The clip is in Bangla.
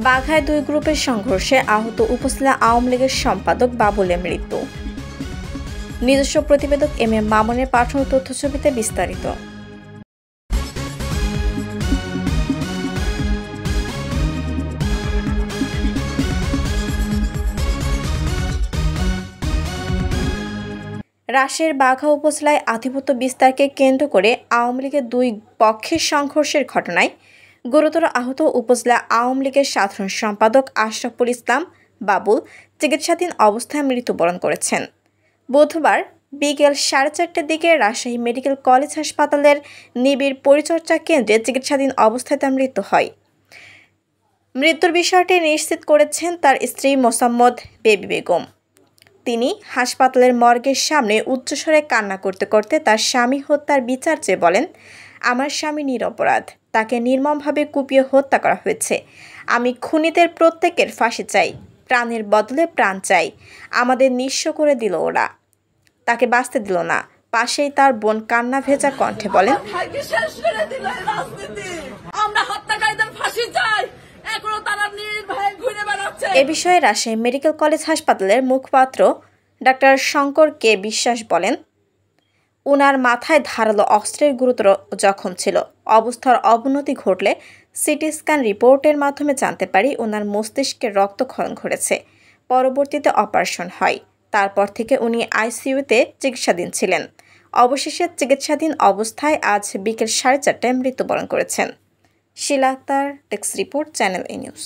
বাঘায় দুই গ্রুপের সংঘর্ষে আহত উপজেলা আওয়ামী লীগের সম্পাদক বাবুলের মৃত্যু। নিজস্ব প্রতিবেদক এম এ মামুনের পাঠানো তথ্যছবিতে বিস্তারিত। রাজশাহীর বাঘা উপজেলায় আধিপত্য বিস্তারকে কেন্দ্র করে আওয়ামী লীগের দুই পক্ষের সংঘর্ষের ঘটনায় গুরুতর আহত উপজেলা আওয়ামী লীগের সাধারণ সম্পাদক আশরাফুল ইসলাম বাবুল চিকিৎসাধীন অবস্থায় মৃত্যুবরণ করেছেন। বুধবার বিকেল 4:30টার দিকে রাজশাহী মেডিকেল কলেজ হাসপাতালের নিবিড় পরিচর্যা কেন্দ্রে চিকিৎসাধীন অবস্থায় তার মৃত্যু হয়। মৃত্যুর বিষয়টি নিশ্চিত করেছেন তার স্ত্রী মোসাম্মদ বেবি বেগম। তিনি হাসপাতালের মর্গের সামনে উচ্চস্বরে কান্না করতে করতে তার স্বামী হত্যার বিচার চেয়ে বলেন, আমার স্বামী নিরপরাধ, তাকে নির্মমভাবে কুপিয়ে হত্যা করা হয়েছে। আমি খুনিদের প্রত্যেকের ফাঁসি চাই, প্রাণের বদলে প্রাণ চাই। আমাদের নিঃস্ব করে দিল ওরা, তাকে বাঁচতে দিল না। পাশেই তার বোন কান্না ভেজা কণ্ঠে বলেন, এ বিষয়ে রাজশাহী মেডিকেল কলেজ হাসপাতালের মুখপাত্র ডাক্তার শঙ্কর কে বিশ্বাস বলেন, উনার মাথায় ধারালো অস্ত্রের গুরুতর জখম ছিল। অবস্থার অবনতি ঘটলে সিটি স্ক্যান রিপোর্টের মাধ্যমে জানতে পারি উনার মস্তিষ্কে রক্তক্ষরণ ঘটেছে। পরবর্তীতে অপারেশন হয়। তারপর থেকে উনি আইসিইউতে চিকিৎসাধীন ছিলেন। অবশেষে চিকিৎসাধীন অবস্থায় আজ বিকেল 4:30টায় মৃত্যুবরণ করেছেন। শিলা আক্তার, ডেস্ক রিপোর্ট, চ্যানেল এ নিউজ।